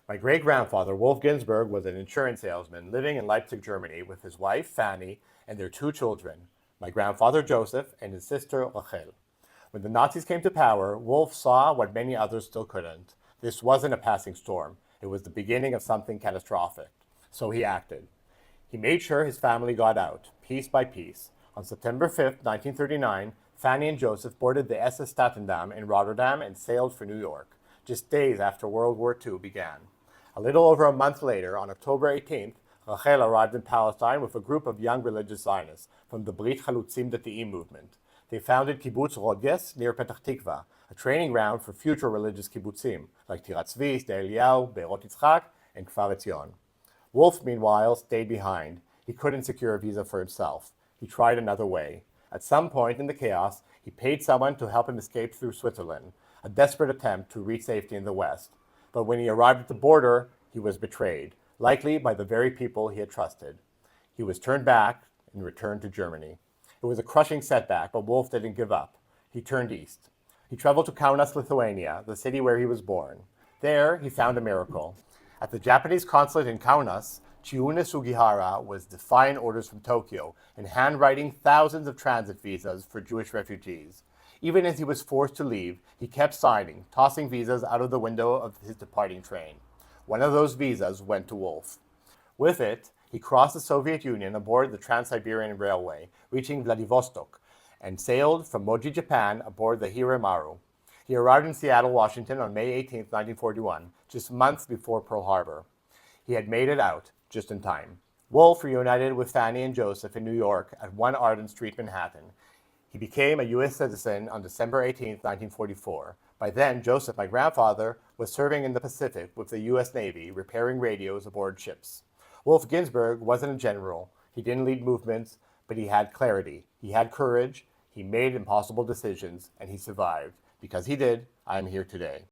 My great-grandfather, Wolf Gindsberg, was an insurance salesman living in Leipzig, Germany, with his wife, Fanny, and their two children, my grandfather, Joseph, and his sister, Rahel. When the Nazis came to power, Wolf saw what many others still couldn't. This wasn't a passing storm. It was the beginning of something catastrophic. So he acted. He made sure his family got out, piece by piece. On September 5th, 1939, Fanny and Joseph boarded the SS Statendam in Rotterdam and sailed for New York, just days after World War II began. A little over a month later, on October 18th, Rahel arrived in Palestine with a group of young religious Zionists from the Brit Chalutzim Datiyim movement. They founded Kibbutz Rodges near Petah Tikva, a training ground for future religious kibbutzim, like Tirat Zvi, Sde Eliyahu, Yitzhak, and Kfar Etzion. Wolf, meanwhile, stayed behind. He couldn't secure a visa for himself. He tried another way. At some point in the chaos, he paid someone to help him escape through Switzerland, a desperate attempt to reach safety in the West. But when he arrived at the border, he was betrayed, likely by the very people he had trusted. He was turned back and returned to Germany. It was a crushing setback, but Wolf didn't give up. He turned east. He traveled to Kaunas, Lithuania, the city where he was born. There, he found a miracle. At the Japanese consulate in Kaunas, Chiune Sugihara was defying orders from Tokyo and handwriting thousands of transit visas for Jewish refugees. Even as he was forced to leave, he kept signing, tossing visas out of the window of his departing train. One of those visas went to Wolf. With it, he crossed the Soviet Union aboard the Trans-Siberian Railway, reaching Vladivostok, and sailed from Moji, Japan, aboard the Hiremaru. He arrived in Seattle, Washington on May 18, 1941, just months before Pearl Harbor. He had made it out, just in time. Wolf reunited with Fanny and Joseph in New York at 1 Arden Street, Manhattan. He became a U.S. citizen on December 18, 1944. By then, Joseph, my grandfather, was serving in the Pacific with the U.S. Navy, repairing radios aboard ships. Wolf Gindsberg wasn't a general. He didn't lead movements, but he had clarity. He had courage. He made impossible decisions, and he survived. Because he did, I am here today.